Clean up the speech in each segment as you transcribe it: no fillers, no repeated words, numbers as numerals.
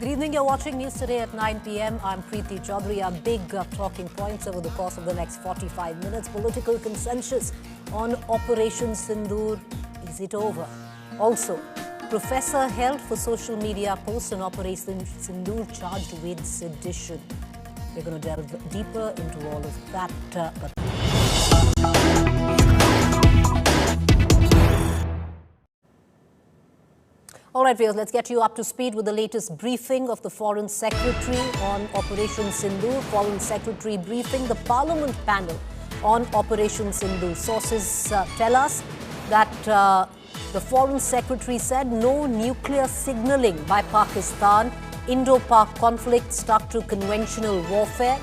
Good evening, you're watching News Today at 9 p.m. I'm Preeti Chaudhary. Our big talking points over the course of the next 45 minutes. Political consensus on Operation Sindoor. Is it over? Also, professor held for social media post on Operation Sindoor charged with sedition. We're going to delve deeper into all of that. All right, viewers, let's get you up to speed with the latest briefing of the Foreign Secretary on Operation Sindoor. Foreign Secretary briefing the Parliament panel on Operation Sindoor. Sources tell us that the Foreign Secretary said no nuclear signalling by Pakistan. Indo-Pak conflict stuck to conventional warfare.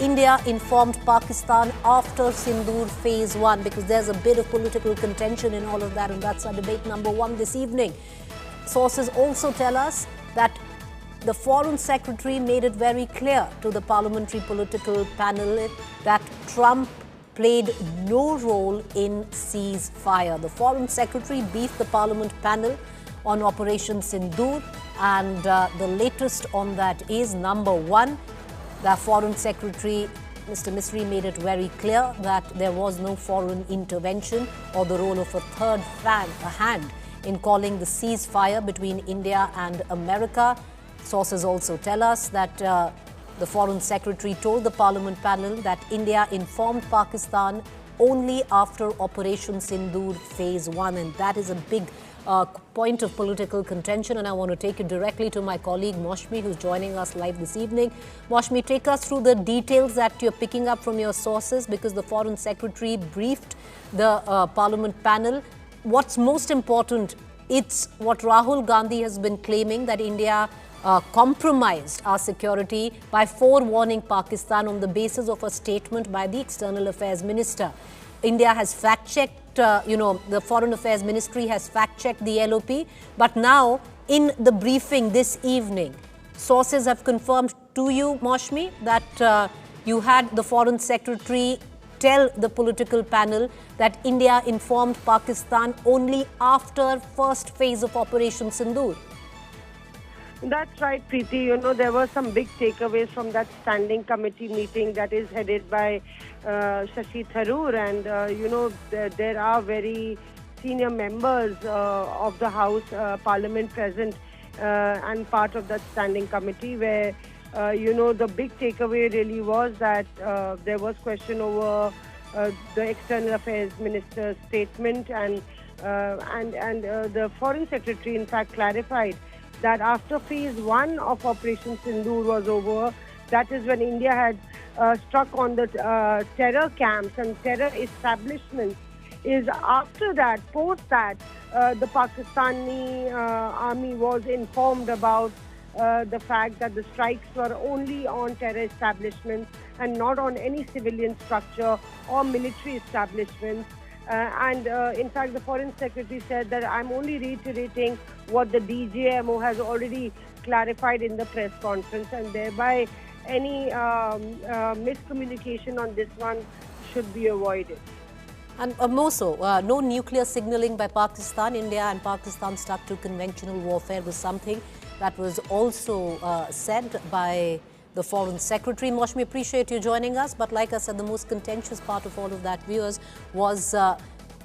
India informed Pakistan after Sindoor Phase 1 because there's a bit of political contention in all of that, and that's our debate number one this evening. Sources also tell us that the Foreign Secretary made it very clear to the parliamentary political panel that Trump played no role in ceasefire. The Foreign Secretary briefed the Parliament panel on Operation Sindoor, and the latest on that is number one. The Foreign Secretary, Mr. Misri, made it very clear that there was no foreign intervention or the role of a third hand in calling the ceasefire between India and America. Sources also tell us that the Foreign Secretary told the Parliament panel that India informed Pakistan only after Operation Sindoor Phase 1, and that is a big point of political contention, and I want to take it directly to my colleague Maushmi, who's joining us live this evening. Maushmi, take us through the details that you're picking up from your sources, because the Foreign Secretary briefed the Parliament panel. What's most important, it's what Rahul Gandhi has been claiming, that India compromised our security by forewarning Pakistan on the basis of a statement by the External Affairs Minister. India has fact-checked, the Foreign Affairs Ministry has fact-checked the LOP, but now in the briefing this evening, sources have confirmed to you, Maushmi, that you had the Foreign Secretary tell the political panel that India informed Pakistan only after first phase of Operation Sindoor. That's right, Preeti. You know, there were some big takeaways from that standing committee meeting that is headed by Shashi Tharoor, and there are very senior members of the House Parliament present and part of that standing committee, where the big takeaway really was that there was question over the External Affairs Minister's statement, and the Foreign Secretary in fact clarified that after Phase 1 of Operation Sindoor was over, that is when India had struck on the terror camps and terror establishments. Is after that, post that, the Pakistani army was informed about the fact that the strikes were only on terror establishments and not on any civilian structure or military establishments. In fact, the Foreign Secretary said that I'm only reiterating what the DGMO has already clarified in the press conference, and thereby any miscommunication on this one should be avoided. And more so, no nuclear signalling by Pakistan. India and Pakistan stuck to conventional warfare was something that was also said by the Foreign Secretary. Maushmi, appreciate you joining us. But like I said, the most contentious part of all of that, viewers, was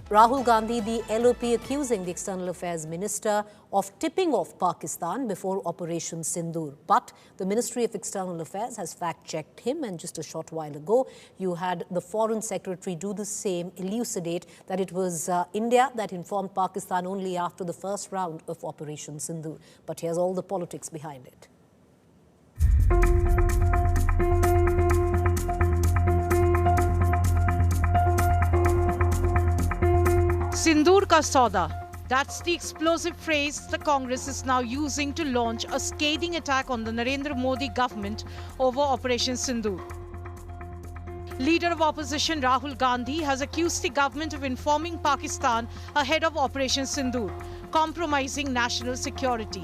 Rahul Gandhi, the LOP, accusing the External Affairs Minister of tipping off Pakistan before Operation Sindoor. But the Ministry of External Affairs has fact-checked him, and just a short while ago, you had the Foreign Secretary do the same, elucidate that it was India that informed Pakistan only after the first round of Operation Sindoor. But here's all the politics behind it. Sindoor ka sauda. That's the explosive phrase the Congress is now using to launch a scathing attack on the Narendra Modi government over Operation Sindoor. Leader of opposition Rahul Gandhi has accused the government of informing Pakistan ahead of Operation Sindoor, compromising national security.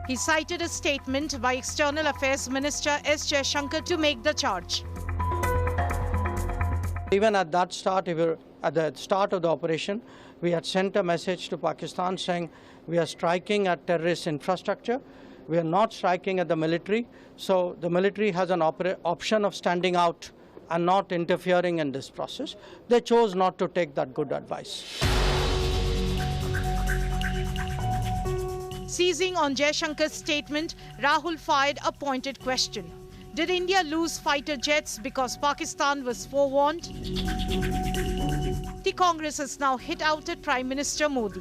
He cited a statement by External Affairs Minister S. Jaishankar to make the charge. Even at that start, we were at the start of the operation, we had sent a message to Pakistan saying we are striking at terrorist infrastructure. We are not striking at the military. So the military has an option of standing out and not interfering in this process. They chose not to take that good advice. Seizing on Jaishankar's statement, Rahul fired a pointed question. Did India lose fighter jets because Pakistan was forewarned? The Congress has now hit out at Prime Minister Modi.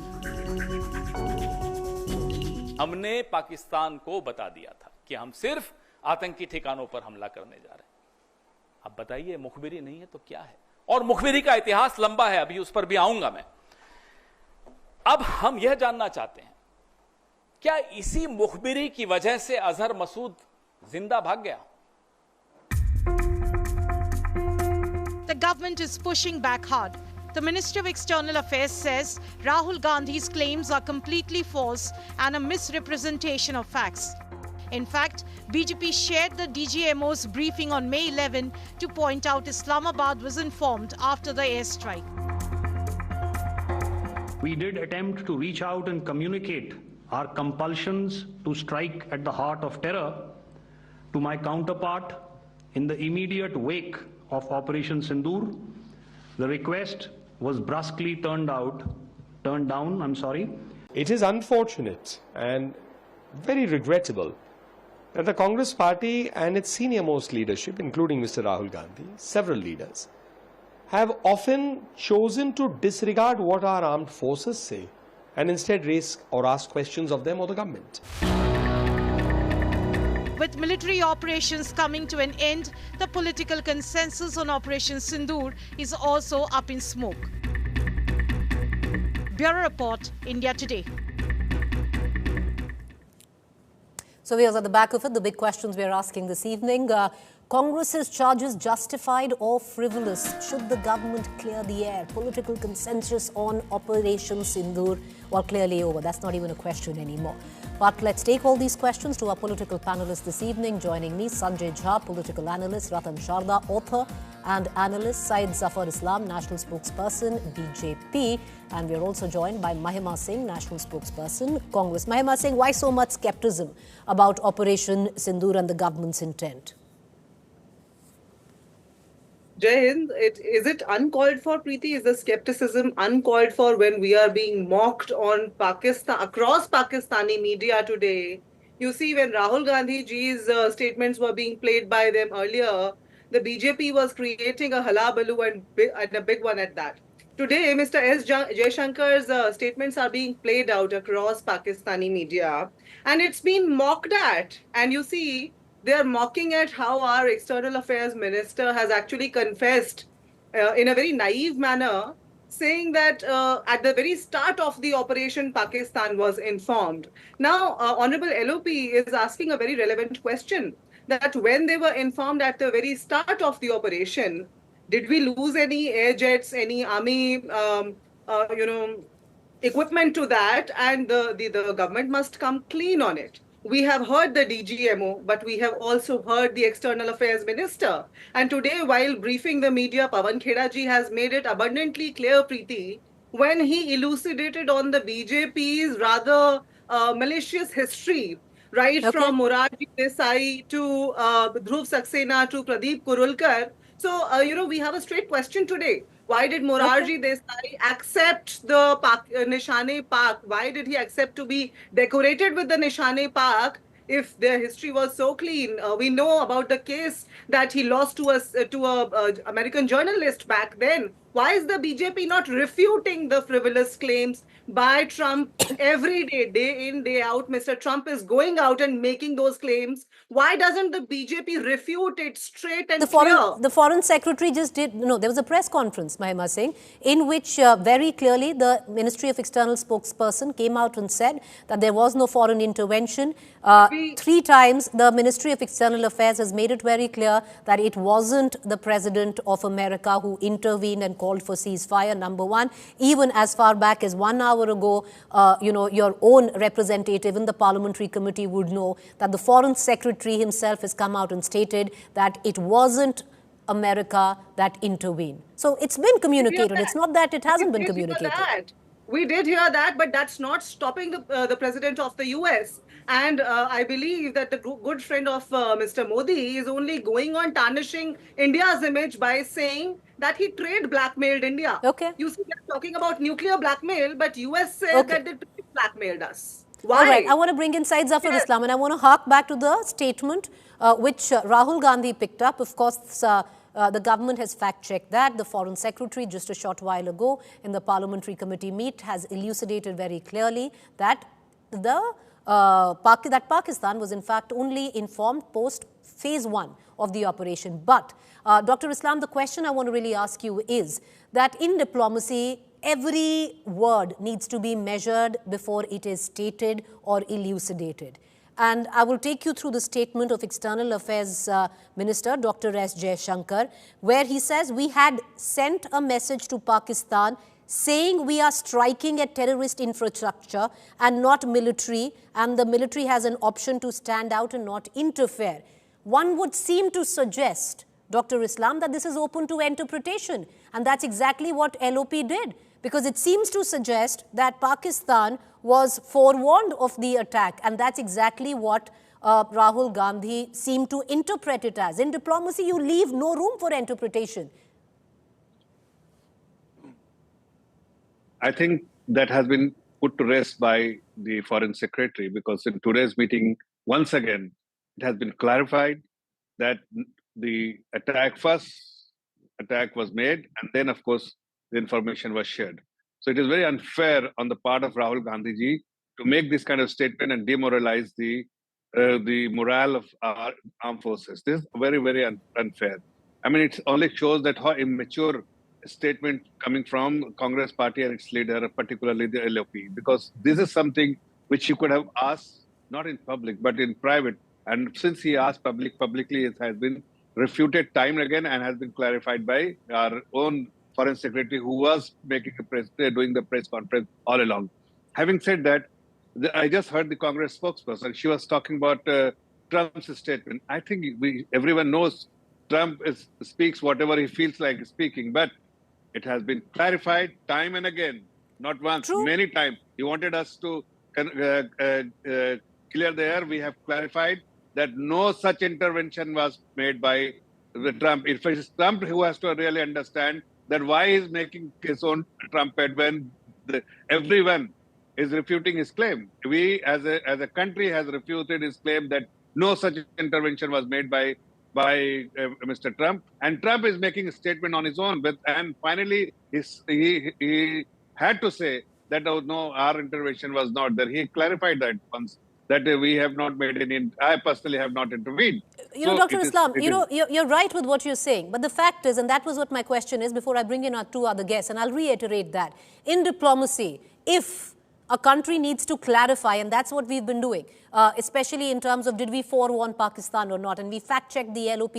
हमने पाकिस्तान को बता दिया था कि हम सिर्फ आतंकी ठिकानों पर हमला करने जा रहे हैं। अब बताइए, मुखबिरी नहीं है तो क्या है? और मुखबिरी का इतिहास लंबा है, अभी उस पर भी आऊंगा मैं। अब हम यह जानना चाहते हैं, क्या इसी मुखबिरी की वजह से अजहर मसूद जिंदा भाग गया? The government is pushing back hard. The Ministry of External Affairs says Rahul Gandhi's claims are completely false and a misrepresentation of facts. In fact, BJP shared the DGMO's briefing on May 11 to point out Islamabad was informed after the airstrike. We did attempt to reach out and communicate our compulsions to strike at the heart of terror to my counterpart in the immediate wake of Operation Sindoor. The request was brusquely turned down. It is unfortunate and very regrettable that the Congress party and its senior-most leadership, including Mr. Rahul Gandhi, several leaders, have often chosen to disregard what our armed forces say and instead raise or ask questions of them or the government. With military operations coming to an end, the political consensus on Operation Sindoor is also up in smoke. Bureau Report, India Today. So we are at the back of it, the big questions we are asking this evening. Congress's charges justified or frivolous? Should the government clear the air? Political consensus on Operation Sindoor, well, clearly over. That's not even a question anymore. But let's take all these questions to our political panelists this evening. Joining me, Sanjay Jha, political analyst, Ratan Sharda, author and analyst, Syed Zafar Islam, national spokesperson, BJP. And we are also joined by Mahima Singh, national spokesperson, Congress. Mahima Singh, why so much skepticism about Operation Sindoor and the government's intent? Jai Hind, is it uncalled for, Preeti? Is the skepticism uncalled for when we are being mocked on Pakistan, across Pakistani media today? You see, when Rahul Gandhi ji's statements were being played by them earlier, the BJP was creating a halabaloo and a big one at that. Today, Mr. S. Jaishankar's statements are being played out across Pakistani media, and it's been mocked at. And you see, they are mocking at how our External Affairs Minister has actually confessed in a very naive manner, saying that at the very start of the operation, Pakistan was informed. Now, Honorable LOP is asking a very relevant question, that when they were informed at the very start of the operation, did we lose any air jets, any army, equipment to that? And the government must come clean on it. We have heard the DGMO, but we have also heard the External Affairs Minister. And today, while briefing the media, Pawan Kheda ji has made it abundantly clear, Preeti, when he elucidated on the BJP's rather malicious history, right from Morarji Desai to Dhruv Saxena to Pradeep Kurulkar. So, we have a straight question today. Why did Morarji Desai accept the Nishane-Pak? Why did he accept to be decorated with the Nishane-Pak if their history was so clean? We know about the case that he lost to a American journalist back then. Why is the BJP not refuting the frivolous claims by Trump every day in, day out? Mr. Trump is going out and making those claims. Why doesn't the BJP refute it straight and clear? The Foreign Secretary just did, there was a press conference, Mahima Singh, in which very clearly the Ministry of External spokesperson came out and said that there was no foreign intervention. 3 times the Ministry of External Affairs has made it very clear that it wasn't the President of America who intervened and called for ceasefire, number one. Even as far back as 1 hour ago, your own representative in the parliamentary committee would know that the Foreign Secretary himself has come out and stated that it wasn't America that intervene. So it's been communicated. It's not that it hasn't been We did hear communicated. that. We did hear that, but that's not stopping the president of the US. And I believe that the good friend of Mr. Modi is only going on tarnishing India's image by saying that he trade blackmailed India. Okay. You see, they're talking about nuclear blackmail, but US says Okay. that they trade blackmailed us. Why? All right, I want to bring in Syed Zafar Islam, and I want to hark back to the statement which Rahul Gandhi picked up. Of course, the government has fact-checked that. The Foreign Secretary, just a short while ago, in the Parliamentary Committee meet, has elucidated very clearly that that Pakistan was in fact only informed post phase 1 of the operation. But, Dr. Islam, the question I want to really ask you is that in diplomacy, every word needs to be measured before it is stated or elucidated. And I will take you through the statement of External Affairs Minister Dr. S. Jaishankar, where he says, we had sent a message to Pakistan saying we are striking at terrorist infrastructure and not military, and the military has an option to stand out and not interfere. One would seem to suggest, Dr. Islam, that this is open to interpretation. And that's exactly what LOP did, because it seems to suggest that Pakistan was forewarned of the attack. And that's exactly what Rahul Gandhi seemed to interpret it as. In diplomacy, you leave no room for interpretation. I think that has been put to rest by the Foreign Secretary, because in today's meeting, once again, it has been clarified that the first attack was made, and then, of course, the information was shared. So it is very unfair on the part of Rahul Gandhi ji to make this kind of statement and demoralize the morale of our armed forces. This is very, very unfair. I mean, it only shows that how immature statement coming from Congress party and its leader, particularly the LOP, because this is something which you could have asked, not in public, but in private. And since he asked publicly, it has been refuted time and again and has been clarified by our own Foreign Secretary, who was doing the press conference all along. Having said that, I just heard the Congress spokesperson. She was talking about Trump's statement. I think everyone knows Trump speaks whatever he feels like speaking, but it has been clarified time and again, not once, many times. He wanted us to clear the air. We have clarified that no such intervention was made by Trump. If it's Trump who has to really understand that why he's making his own trumpet when everyone is refuting his claim. We, as a country, has refuted his claim that no such intervention was made by Mr. Trump, and Trump is making a statement on his own. And finally, he had to say that no, our intervention was not there. He clarified that once, that we have not made any. I personally have not intervened. You know, Dr. Islam, you're right with what you're saying, but the fact is, and that was what my question is before I bring in our two other guests, and I'll reiterate that in diplomacy, if a country needs to clarify, and that's what we've been doing, especially in terms of did we forewarn Pakistan or not, and we fact-checked the LOP,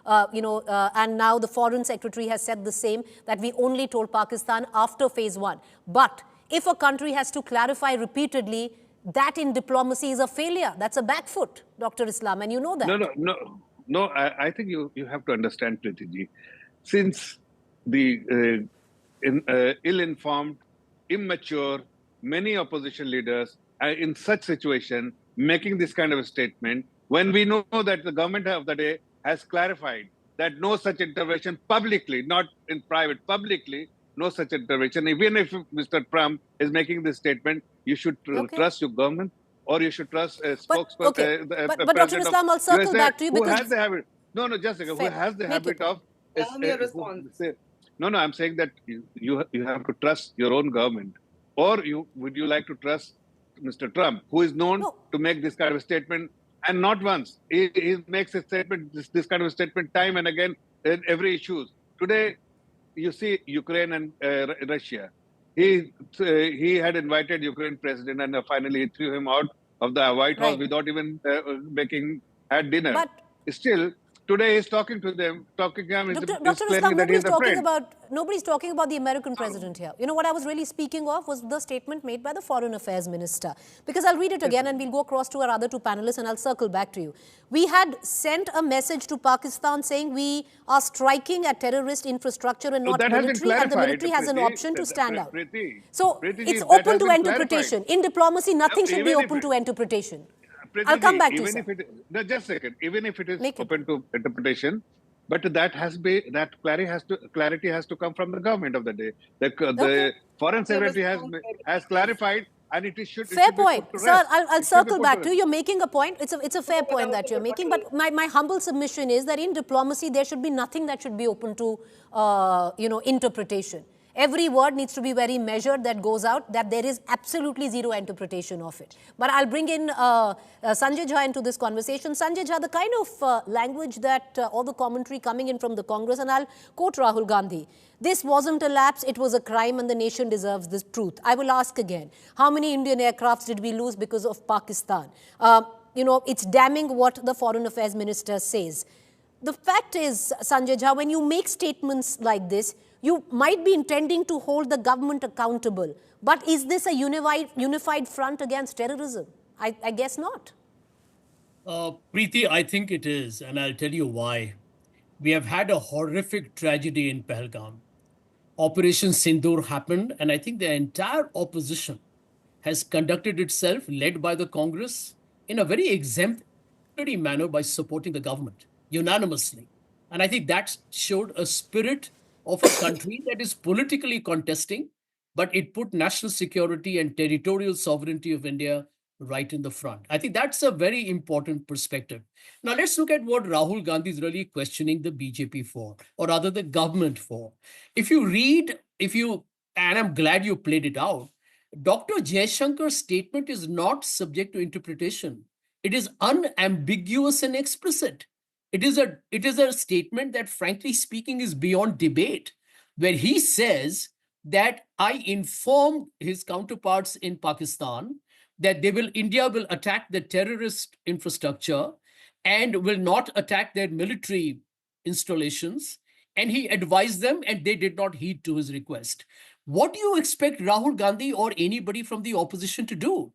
and now the Foreign Secretary has said the same, that we only told Pakistan after phase 1. But if a country has to clarify repeatedly, that in diplomacy is a failure. That's a back foot, Dr. Islam, and you know that. No. I think you have to understand, Preeti ji. Since the ill-informed, immature, many opposition leaders are in such situation making this kind of a statement, when we know that the government of the day has clarified that no such intervention publicly, not in private, publicly, no such intervention. Even if Mr. Trump is making this statement, you should trust your government, or you should trust a spokesperson. But Dr. Islam, I'll circle back to you because... Who has the habit? No, just a second. Who has the habit of... No, I'm saying that you have to trust your own government. Or would you like to trust Mr. Trump, who is known to make this kind of a statement, and not once. He makes a statement, this kind of a statement time and again in every issue. Today, you see Ukraine and Russia. He had invited Ukraine president, and finally he threw him out of the White House without even had dinner. But still, today he's talking to them, he's Dr. claiming Islam, that he's a friend. nobody's talking about the American president here. You know, what I was really speaking of was the statement made by the Foreign Affairs Minister. Because I'll read it again and we'll go across to our other two panelists and I'll circle back to you. We had sent a message to Pakistan saying we are striking at terrorist infrastructure and not military, and the military has an option to stand out. So it's open to interpretation. In diplomacy, nothing should be open to interpretation. I'll come back to you. Just a second. Even if it is open to interpretation, but that clarity has to come from the government of the day. The foreign secretary has clarified, and it should. Fair point, sir. I'll circle back to you. You're making a point. It's a fair point that you're making. But my humble submission is that in diplomacy there should be nothing that should be open to interpretation. Every word needs to be very measured that goes out, that there is absolutely zero interpretation of it. But I'll bring in Sanjay Jha into this conversation. Sanjay Jha, the kind of language that all the commentary coming in from the Congress, and I'll quote Rahul Gandhi, this wasn't a lapse, it was a crime and the nation deserves this truth. I will ask again, how many Indian aircrafts did we lose because of Pakistan? It's damning what the Foreign Affairs Minister says. The fact is, Sanjay Jha, when you make statements like this, you might be intending to hold the government accountable. But is this a unified front against terrorism? I guess not. Preeti, I think it is, and I'll tell you why. We have had a horrific tragedy in Pahalgam. Operation Sindoor happened, and I think the entire opposition has conducted itself, led by the Congress, in a very exemplary manner by supporting the government unanimously. And I think that showed a spirit of a country that is politically contesting, but it put national security and territorial sovereignty of India right in the front. I think that's a very important perspective. Now let's look at what Rahul Gandhi is really questioning the BJP for, or rather the government for. If you read, and I'm glad you played it out, Dr. Jaishankar's statement is not subject to interpretation. It is unambiguous and explicit. It is a statement that, frankly speaking, is beyond debate, where he says that I informed his counterparts in Pakistan that India will attack the terrorist infrastructure and will not attack their military installations. And he advised them, and they did not heed to his request. What do you expect Rahul Gandhi or anybody from the opposition to do?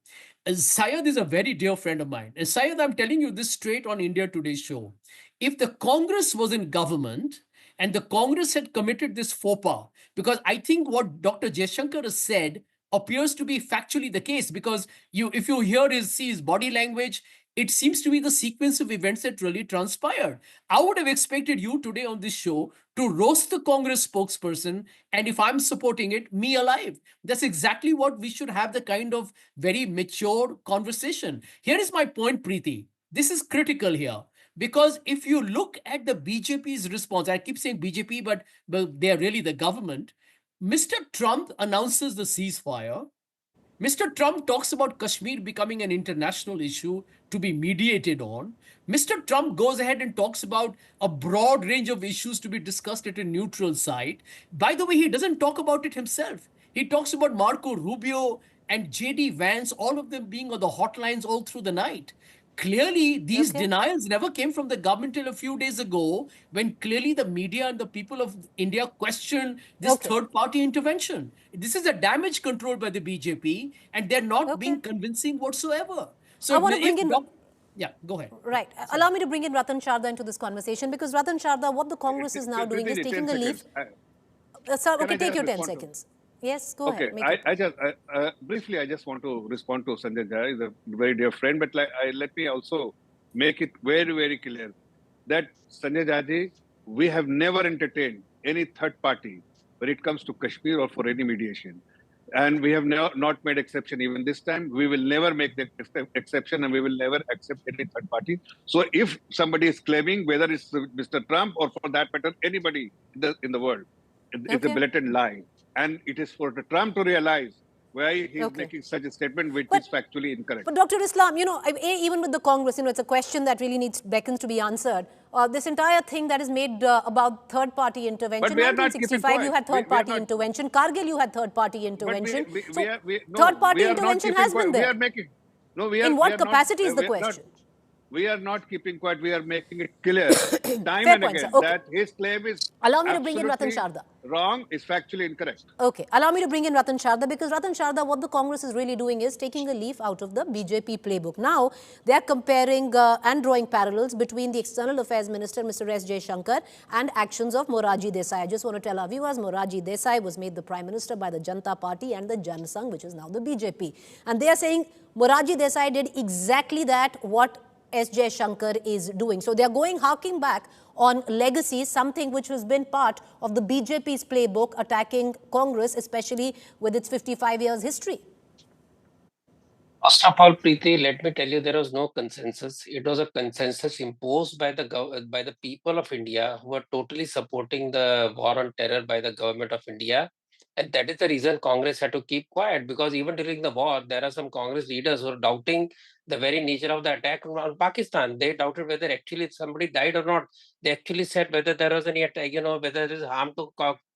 Syed is a very dear friend of mine. And Syed, I'm telling you this straight on India Today's show. If the Congress was in government and the Congress had committed this faux pas, because I think what Dr. Jaishankar has said appears to be factually the case, because if you see his body language, it seems to be the sequence of events that really transpired. I would have expected you today on this show to roast the Congress spokesperson, and if I'm supporting it, me alive. That's exactly what we should have, the kind of very mature conversation. Here is my point, Preeti. This is critical here. Because if you look at the BJP's response, I keep saying BJP, but they're really the government. Mr. Trump announces the ceasefire. Mr. Trump talks about Kashmir becoming an international issue to be mediated on. Mr. Trump goes ahead and talks about a broad range of issues to be discussed at a neutral site. By the way, he doesn't talk about it himself. He talks about Marco Rubio and J.D. Vance, all of them being on the hotlines all through the night. Clearly, these denials never came from the government till a few days ago, when clearly the media and the people of India questioned this third-party intervention. This is a damage control by the BJP, and they're not being convincing whatsoever. So I want to bring in... Yeah, go ahead. Right. Allow me to bring in Ratan Sharda into this conversation, because Ratan Sharda, what the Congress is now doing is taking a leave. Sir, take your 10 seconds. Yes, go ahead. Briefly, I just want to respond to Sanjay Jha. He's a very dear friend, but let me also make it very, very clear that Sanjay Jha, we have never entertained any third party when it comes to Kashmir or for any mediation. And we have not made exception even this time. We will never make the exception, and we will never accept any third party. So if somebody is claiming, whether it's Mr. Trump or for that matter, anybody in the world, it's a blatant lie. And it is for Trump to realize why he is making such a statement which is factually incorrect. But Dr. Islam, even with the Congress, it's a question that really beckons to be answered. This entire thing that is made about third-party intervention, 1965 you had third-party intervention, Kargil you had third-party intervention. Third-party intervention has been there. In what capacity is the question? We are not keeping quiet. We are making it clear time Fair and point, sir. again Okay. that his claim is Allow me to bring in Ratan absolutely Sharda. wrong, is factually incorrect. Okay, allow me to bring in Ratan Sharda, because Ratan Sharda, what the Congress is really doing is taking a leaf out of the BJP playbook. Now, they are comparing and drawing parallels between the External Affairs Minister, Mr. S. Jaishankar, and actions of Morarji Desai. I just want to tell our viewers, Morarji Desai was made the Prime Minister by the Janata Party and the Jan Sangh, which is now the BJP. And they are saying Morarji Desai did exactly that, what S. Jaishankar is doing. So they are harking back on legacies, something which has been part of the BJP's playbook, attacking Congress, especially with its 55 years history. First of all, Preeti, let me tell you, there was no consensus. It was a consensus imposed by the people of India, who are totally supporting the war on terror by the government of India. And that is the reason Congress had to keep quiet, because even during the war, there are some Congress leaders who are doubting the very nature of the attack on Pakistan. They doubted whether actually somebody died or not. They actually said whether there was any attack, whether there is harm to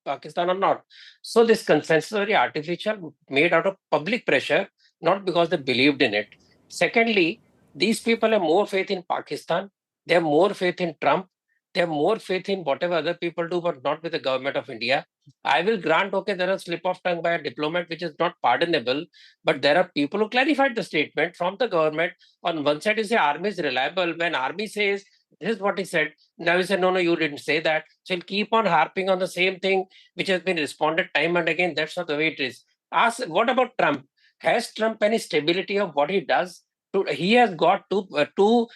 Pakistan or not. So this consensus is very artificial, made out of public pressure, not because they believed in it. Secondly, these people have more faith in Pakistan. They have more faith in Trump. They have more faith in whatever other people do, but not with the government of India. I will grant, okay, there is slip of tongue by a diplomat, which is not pardonable, but there are people who clarified the statement from the government. On one side, you say army is reliable. When army says, this is what he said, now you say, no, you didn't say that. So he'll keep on harping on the same thing, which has been responded time and again. That's not the way it is. Ask, what about Trump? Has Trump any stability of what he does? He has got two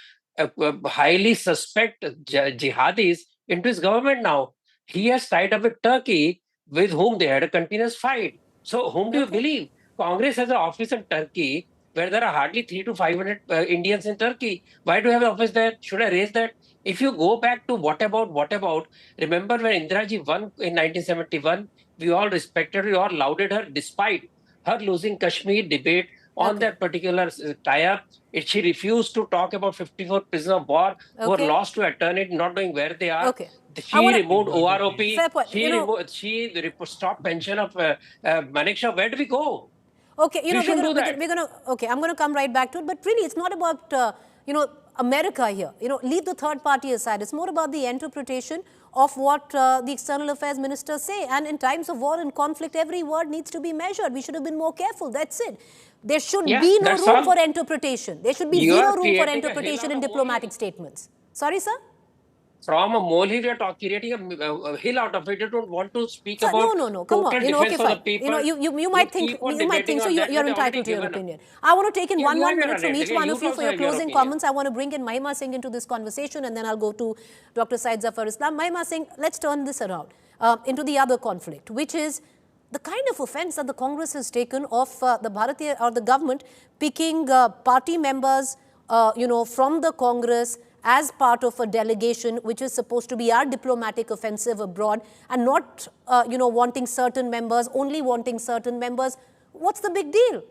highly suspect jihadis into his government now. He has tied up with Turkey, with whom they had a continuous fight. So whom do you believe? Congress has an office in Turkey where there are hardly 300 to 500 Indians in Turkey. Why do you have an office there? Should I raise that? If you go back to what about, remember when Indira Ji won in 1971, we all respected her, we all lauded her despite her losing Kashmir debate on that particular tie-up. She refused to talk about 54 prisoners of war who are lost to eternity, not knowing where they are. She removed OROP. She stopped pension of Manekshaw. Where do we go? Okay, I'm going to come right back to it. But really, it's not about, America here. Leave the third party aside. It's more about the interpretation of what the External Affairs Ministers say. And in times of war and conflict, every word needs to be measured. We should have been more careful. That's it. There should be no room for interpretation. There should be zero room for interpretation in diplomatic statements. Sorry, sir? From a molehill, you're creating a hill out of it. You don't want to speak about no. Come on. Okay, fine. You might think so. You're entitled to your opinion. I want to take in one minute from each one of you for your closing comments. I want to bring in Mahima Singh into this conversation, and then I'll go to Dr. Syed Zafar Islam. Mahima Singh, let's turn this around into the other conflict, which is the kind of offense that the Congress has taken of the Bharatiya or the government picking party members, from the Congress as part of a delegation which is supposed to be our diplomatic offensive abroad, and not, wanting certain members, only wanting certain members. What's the big deal?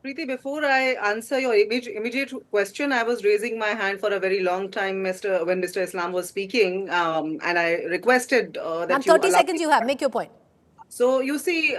Preeti, before I answer your immediate question, I was raising my hand for a very long time, when Mr. Islam was speaking, and I requested that 30 seconds you have. Make your point. So you see,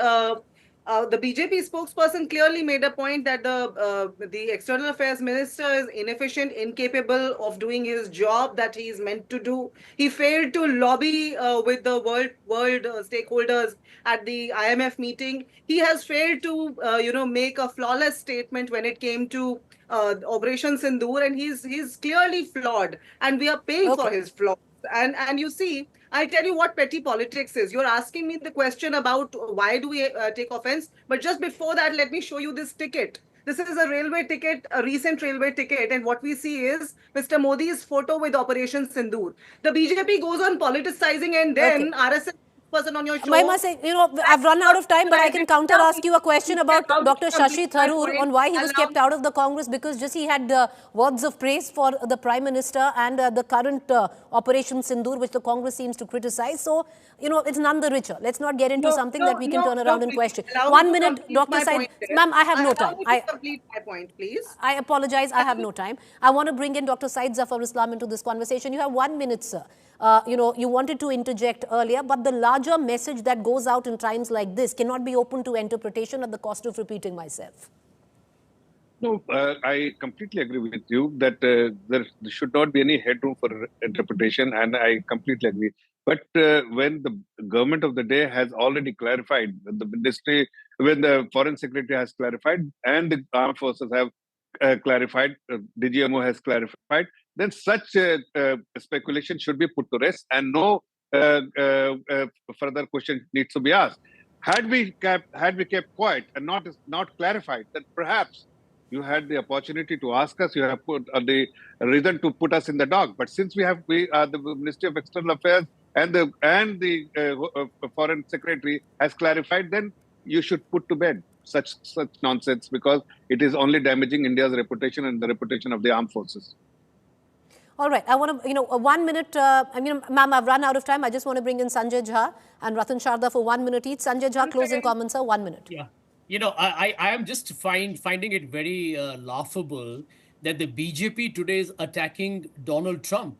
the BJP spokesperson clearly made a point that the External Affairs Minister is inefficient, incapable of doing his job that he is meant to do. He failed to lobby with the world stakeholders at the IMF meeting. He has failed to make a flawless statement when it came to Operation Sindoor, and he's clearly flawed, and we are paying for his flaws. And you see, I tell you what petty politics is. You're asking me the question about why do we take offense, but just before that, let me show you this ticket. This is a railway ticket, a recent railway ticket, and what we see is Mr. Modi's photo with Operation Sindoor. The BJP goes on politicizing, and then RSS person on your show. Mahima Singh, I've run out of time, but I can counter ask you a question about Dr. Shashi Tharoor on why he was kept out of the Congress, because just he had words of praise for the Prime Minister and the current Operation Sindoor, which the Congress seems to criticize. So, it's none the richer. Let's not get into something that we can turn around and question. 1 minute, Dr. Syed. Ma'am, I have no time. Complete my point, please. I apologize. I have no time. I want to bring in Dr. Syed Zafar Islam into this conversation. You have 1 minute, sir. You wanted to interject earlier, but the larger message that goes out in times like this cannot be open to interpretation at the cost of repeating myself. No, I completely agree with you that there should not be any headroom for interpretation, and I completely agree. But when the government of the day has already clarified, when the ministry, when the foreign secretary has clarified, and the armed forces have clarified, DGMO has clarified, then such speculation should be put to rest, and no further question needs to be asked. Had we kept quiet and not clarified, then perhaps you had the opportunity to ask us. You have put the reason to put us in the dock. But since we are the Ministry of External Affairs and the Foreign Secretary has clarified, then you should put to bed such nonsense, because it is only damaging India's reputation and the reputation of the armed forces. All right. I want to, 1 minute. Ma'am, I've run out of time. I just want to bring in Sanjay Jha and Ratan Sharda for 1 minute each. Sanjay Jha, closing comments, sir. 1 minute. Yeah. I am just finding it very laughable that the BJP today is attacking Donald Trump.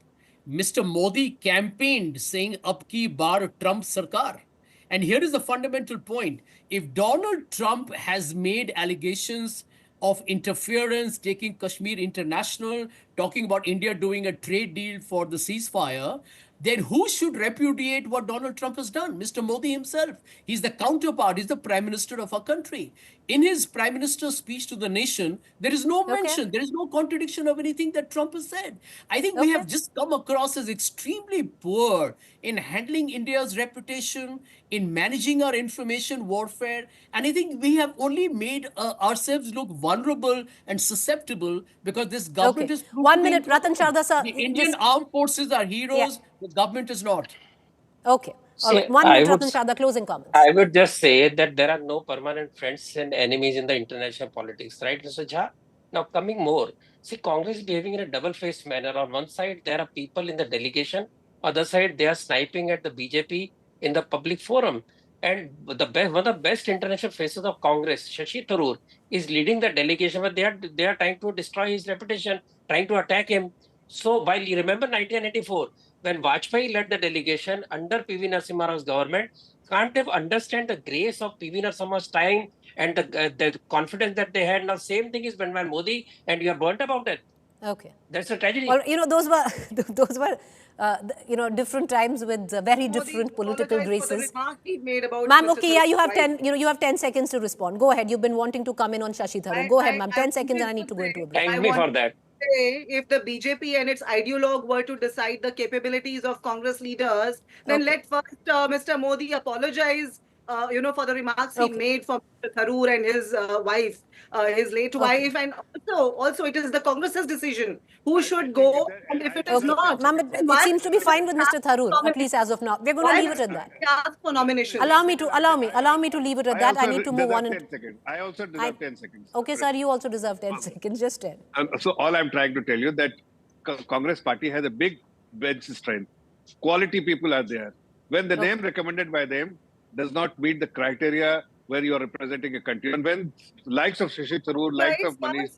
Mr. Modi campaigned saying, "Ab ki baar Trump sarkar." And here is the fundamental point. If Donald Trump has made allegations of interference, taking Kashmir international, talking about India doing a trade deal for the ceasefire, then who should repudiate what Donald Trump has done? Mr. Modi himself. He's the counterpart. He's the prime minister of our country. In his prime minister's speech to the nation, there is no mention, there is no contradiction of anything that Trump has said. I think we have just come across as extremely poor in handling India's reputation, in managing our information warfare. And I think we have only made ourselves look vulnerable and susceptible because this government is... 1 minute, Ratan Sharda, sir. The Indian armed forces are heroes, the government is not. Okay. All right. 1 minute, Ratan Sharda, closing comments. I would just say that there are no permanent friends and enemies in the international politics, right, Mr. Jha? Now, coming more, see, Congress is behaving in a double-faced manner. On one side, there are people in the delegation. Other side, they are sniping at the BJP in the public forum. And one of the best international faces of Congress, Shashi Tharoor, is leading the delegation, but they are trying to destroy his reputation, trying to attack him. So, while you remember 1984, when Vajpayee led the delegation under P.V. Narasimha Rao's government, can't have understand the grace of P.V. Narasimha's time and the confidence that they had. Now, same thing is when Modi, and you are burnt about it. Okay. That's a tragedy. Well, those were different times with very different political graces. Ma'am, okay, yeah, you have 10. You have 10 seconds to respond. Go ahead. You've been wanting to come in on Shashi Tharoor. Go ahead, ma'am. 10 seconds, and I need to go into a break. Thank me for that. If the BJP and its ideologue were to decide the capabilities of Congress leaders, then let first Mr. Modi apologize, for the remarks he made for Mr. Tharoor and his wife, his late wife, and also it is the Congress's decision who should go, and if it is not, ma'am, it seems to be fine with Mr. Tharoor, at least as of now. We're going to leave it at that. Ask for nomination. Allow me to leave it at that. I need to move on. I also deserve 10 seconds. Okay, sir, you also deserve 10 seconds. Just 10. So all I'm trying to tell you that Congress party has a big bench strength. Quality people are there. When the name recommended by them does not meet the criteria where you are representing a country, and when likes of Shashi Tharoor, likes of Manish,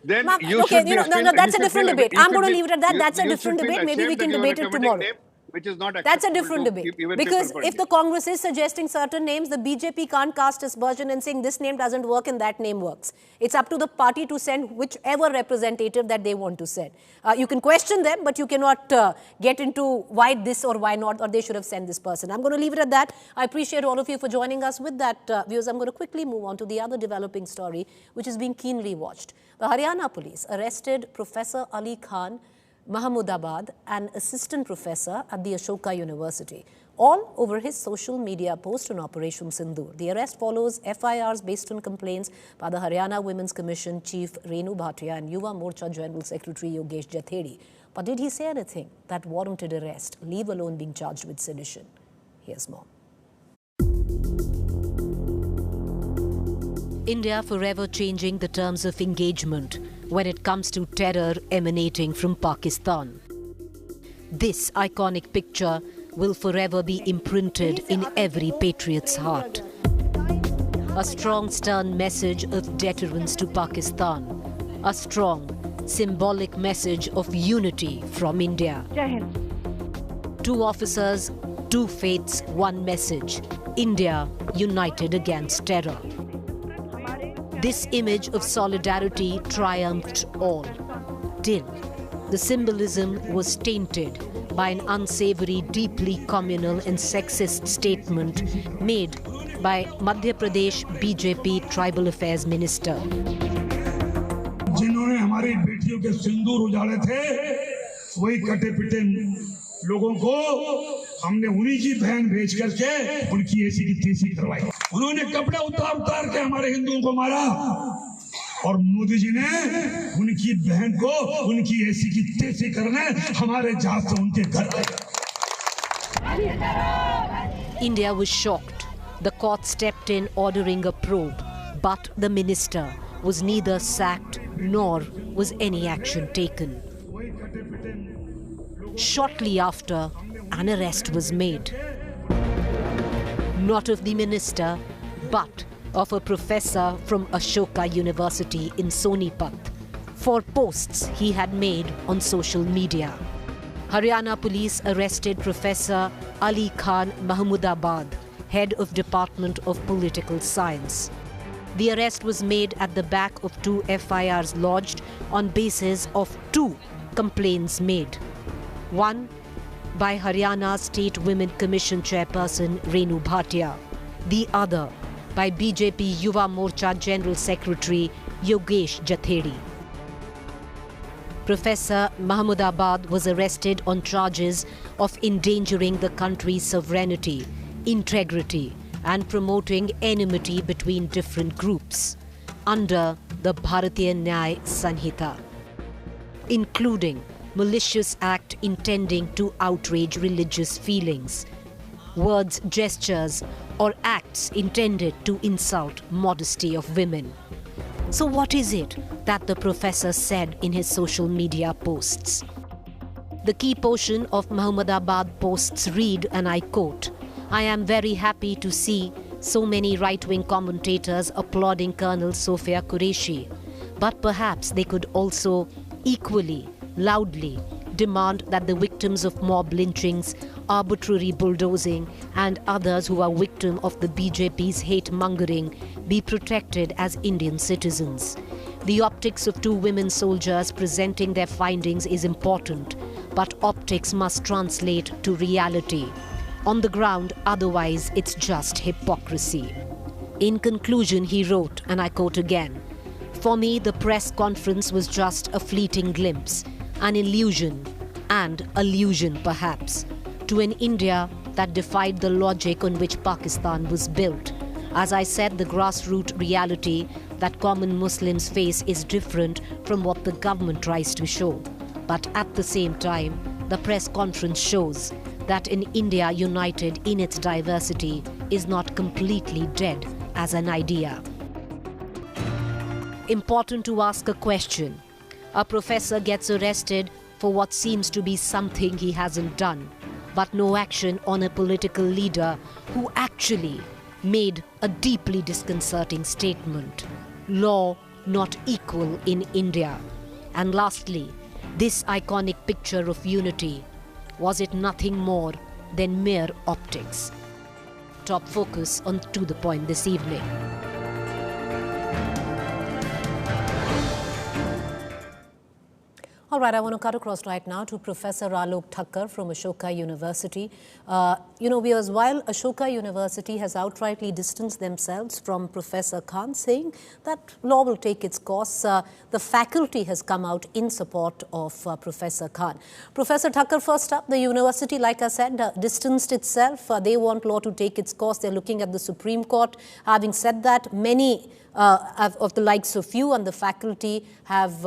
then you should be that's a different debate. I'm going to leave it at that. That's a different debate. Maybe we can debate it tomorrow. Which is not That's a different debate. Because if the Congress is suggesting certain names, the BJP can't cast aspersion and saying this name doesn't work and that name works. It's up to the party to send whichever representative that they want to send. You can question them, but you cannot get into why this or why not, or they should have sent this person. I'm going to leave it at that. I appreciate all of you for joining us with that. Viewers, I'm going to quickly move on to the other developing story, which is being keenly watched. The Haryana police arrested Professor Ali Khan Mahmudabad, an assistant professor at the Ashoka University, all over his social media post on Operation Sindoor. The arrest follows FIRs based on complaints by the Haryana Women's Commission Chief Renu Bhatia and Yuva Morcha General Secretary Yogesh Jathedi. But did he say anything that warranted arrest, leave alone being charged with sedition? Here's more. India forever changing the terms of engagement when it comes to terror emanating from Pakistan. This iconic picture will forever be imprinted in every patriot's heart. A strong, stern message of deterrence to Pakistan. A strong, symbolic message of unity from India. Two officers, two faiths, one message. India united against terror. This image of solidarity triumphed all, till the symbolism was tainted by an unsavory, deeply communal and sexist statement made by Madhya Pradesh BJP Tribal Affairs Minister. जिन्होंने हमारी बेटियों के सिंदूर उजाड़े थे, वही कटे पिटे लोगों को हमने उन्हीं की बहन भेज करके उनकी ऐसी की तैसी करवाई। उन्होंने कपड़े उतार उतार के हमारे हिंदुओं को मारा, और मोदी जी ने उनकी बहन को उनकी ऐसी की तैसी करने हमारे जहाज से उनके घर आए। India was shocked. The court stepped in ordering a probe, but the minister was neither sacked nor was any action taken. Shortly after, an arrest was made. Not of the minister, but of a professor from Ashoka University in Sonipat for posts he had made on social media. Haryana police arrested Professor Ali Khan Mahmudabad, head of Department of Political Science. The arrest was made at the back of 2 FIRs lodged on basis of 2 complaints made. One by Haryana State Women Commission Chairperson Renu Bhatia. The other by BJP Yuva Morcha General Secretary Yogesh Jathedi. Professor Mahmudabad was arrested on charges of endangering the country's sovereignty, integrity, and promoting enmity between different groups under the Bharatiya Nyaya Sanhita, including malicious act intending to outrage religious feelings, words, gestures, or acts intended to insult modesty of women. So what is it that the professor said in his social media posts? The key portion of Mahmudabad posts read, and I quote, "I am very happy to see so many right-wing commentators applauding Colonel Sophia Qureshi, but perhaps they could also equally loudly demand that the victims of mob lynchings, arbitrary bulldozing, and others who are victim of the BJP's hate-mongering be protected as Indian citizens. The optics of 2 women soldiers presenting their findings is important, but optics must translate to reality. On the ground, otherwise it's just hypocrisy." In conclusion, he wrote, and I quote again, "For me, the press conference was just a fleeting glimpse, an illusion, and allusion perhaps, to an India that defied the logic on which Pakistan was built. As I said, the grassroots reality that common Muslims face is different from what the government tries to show. But at the same time, the press conference shows that an India united in its diversity is not completely dead as an idea." Important to ask a question. A professor gets arrested for what seems to be something he hasn't done, but no action on a political leader who actually made a deeply disconcerting statement. Law not equal in India. And lastly, this iconic picture of unity, was it nothing more than mere optics? Top focus on To The Point this evening. All right, I want to cut across right now to Professor Alok Thakkar from Ashoka University. Viewers, while Ashoka University has outrightly distanced themselves from Professor Khan, saying that law will take its course, the faculty has come out in support of Professor Khan. Professor Thakkar, first up, the university, like I said, distanced itself. They want law to take its course. They're looking at the Supreme Court. Having said that, many of the likes of you and the faculty have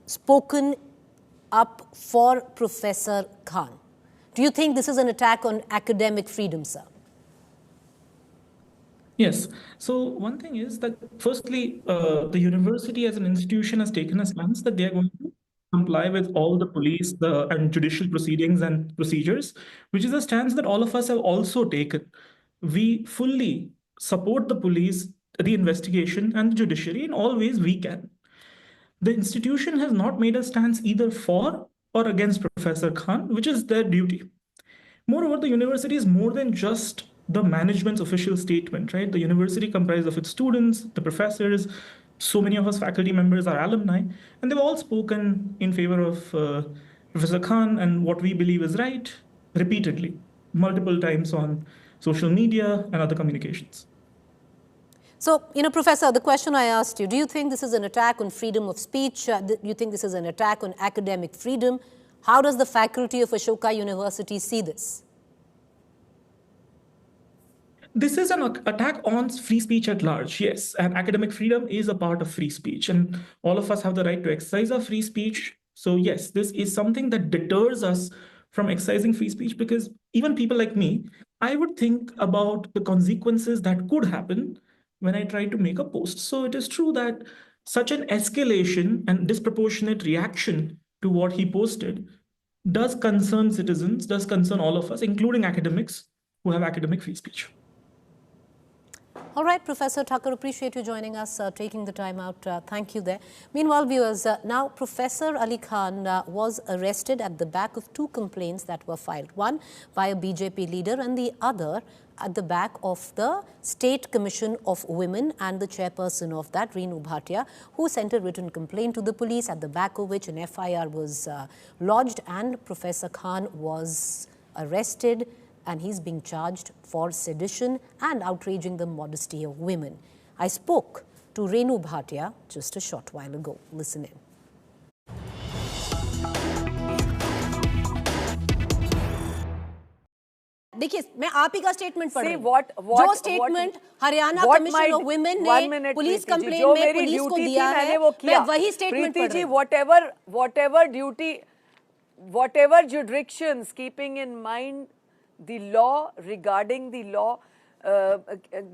spoken up for Professor Khan. Do you think this is an attack on academic freedom, sir? Yes. So one thing is that firstly, the university as an institution has taken a stance that they are going to comply with all the police and judicial proceedings and procedures, which is a stance that all of us have also taken. We fully support the police, the investigation, and the judiciary in all ways we can. The institution has not made a stance either for or against Professor Khan, which is their duty. Moreover, the university is more than just the management's official statement, right? The university comprises of its students, the professors, So many of us faculty members are alumni, and they've all spoken in favor of Professor Khan and what we believe is right repeatedly, multiple times on social media and other communications. So, Professor, the question I asked you, do you think this is an attack on freedom of speech? Do you think this is an attack on academic freedom? How does the faculty of Ashoka University see this? This is an attack on free speech at large, yes. And academic freedom is a part of free speech. And all of us have the right to exercise our free speech. So yes, this is something that deters us from exercising free speech, because even people like me, I would think about the consequences that could happen when I try to make a post. So it is true that such an escalation and disproportionate reaction to what he posted does concern citizens, does concern all of us, including academics who have academic free speech. All right, Professor Thakur, appreciate you joining us, taking the time out. Thank you there. Meanwhile, viewers, now Professor Ali Khan was arrested at the back of two complaints that were filed. One by a BJP leader and the other at the back of the State Commission of Women and the chairperson of that, Reenu Bhatia, who sent a written complaint to the police, at the back of which an FIR was lodged, and Professor Khan was arrested, and he's being charged for sedition and outraging the modesty of women. I spoke to Reenu Bhatia just a short while ago. Listen in. देखिए, मैं आप ही का statement पढ़ रही हूँ। जो statement Haryana commission of women ने police complaint में पुलिस को दिया है, मैं वही स्टेटमेंट पढ़ रही हूँ। whatever jurisdictions, keeping in mind the law, regarding the law,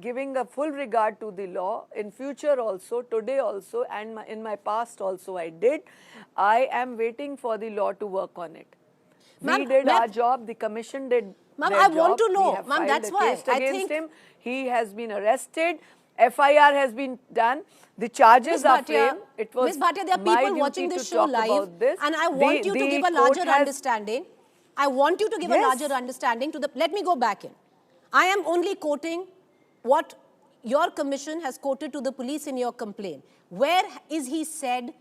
giving a full regard to the law, in future also, today also, and in my past also I did. I am waiting for the law to work on it. We did our job, the commission did their job. I want to know, ma'am, that's why I think him. He has been arrested, FIR has been done, the charges are framed. It was Ms. Bhatia, there are people watching this show live, and I want you to give a larger understanding. I want you to give a larger understanding to the... Let me go back in. I am only quoting what your commission has quoted to the police in your complaint. Where is he said,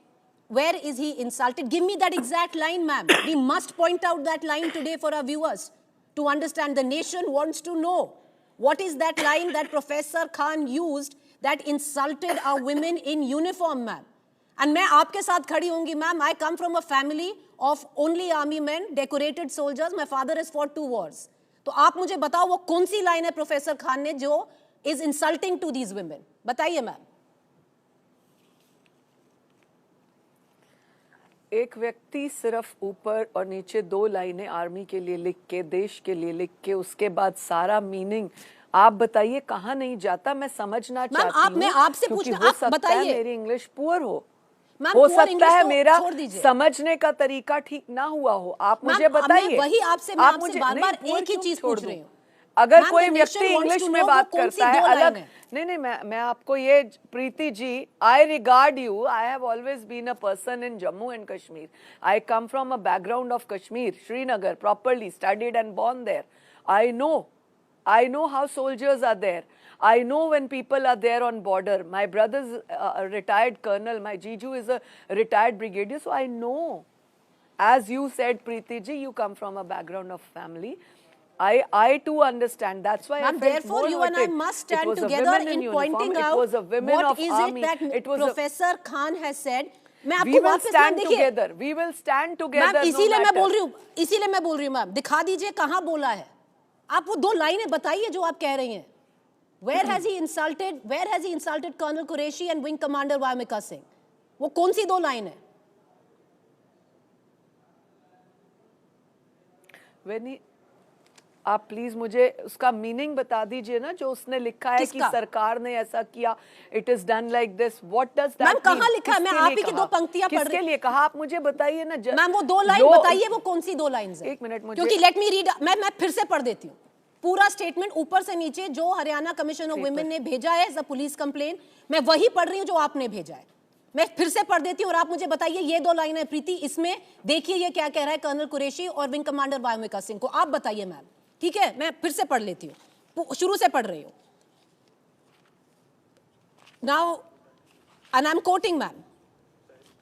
where is he insulted? Give me that exact line, ma'am. We must point out that line today for our viewers to understand. The nation wants to know. What is that line that Professor Khan used that insulted our women in uniform, ma'am? And मैं आपके साथ खड़ी होंगी, ma'am. I come from a family of only army men, decorated soldiers. My father has fought 2 wars. तो आप मुझे बताओ वो कौन सी लाइन है प्रोफेसर खान ने जो is insulting to these women? बताइए मैम. एक व्यक्ति सिर्फ ऊपर और नीचे 2 लाइनें आर्मी के लिए लिख के, देश के लिए लिख के, उसके बाद सारा मीनिंग आप बताइए कहाँ नहीं जाता. मैं समझना चाहती हूँ. मैं आपसे पूछना, आप बताइए. मेरी इंग्लिश पुअर हो सकता है मेरा समझने का तरीका ठीक ना हुआ हो. आप मुझे बताइए. वही आपसे बार-बार एक ही चीज पूछ रही हूँ. अगर कोई व्यक्ति इंग्लिश में बात करता है अलग, नहीं, मैं आपको ये, Preeti ji, I regard you. I have always been a person in Jammu and Kashmir. I come from a background of Kashmir, Srinagar, properly studied and born there. I know how soldiers are there. I know when people are there on border. My brother's a retired colonel. My Jiju is a retired brigadier. So I know. As you said, Preeti ji, you come from a background of family. I too understand. That's why I felt therefore more you and I must stand together in pointing out what is it that Professor Khan has said. We will stand together. We will stand together. इसीलिए मैं बोल रही हूँ ma'am. दिखा दीजिए कहाँ बोला है. आप वो 2 लाइनें बताइए जो आप कह रही हैं. Where has he insulted Colonel Qureshi and Wing Commander Vamika Singh? वो कौन सी 2 लाइन है? आप प्लीज मुझे उसका मीनिंग बता दीजिए ना, जो उसने लिखा है कि सरकार ने ऐसा किया. It is done like this. What does that mean? कहाँ लिखा है? मैं आप ही की 2 पंक्तियां पढ़ रही हूं. किसके लिए कहा? आप मुझे बताइए ना मैम. वो 2 लाइन बताइए, वो कौन सी 2 लाइंस है? 1 मिनट मुझे, क्योंकि लेट मी रीड. मैं फिर से पढ़ देती हूँ पूरा स्टेटमेंट ऊपर से नीचे जो हरियाणा कमीशन ऑफ वुमेन ने भेजा है एज अ पुलिस कंप्लेंट. मैं वही पढ़ रही हूँ जो आपने भेजा है. मैं फिर से पढ़ देती हूँ और आप मुझे बताइए. ये 2 लाइन है प्रीति, इसमें देखिए ये क्या कह रहा है कर्नल कुरैशी और विंग कमांडर वामिका सिंह को. आप बताइए मैम. ठीक है, मैं फिर से पढ़ लेती हूँ, शुरू से पढ़ रही हूँ. Now and I'm quoting, ma'am,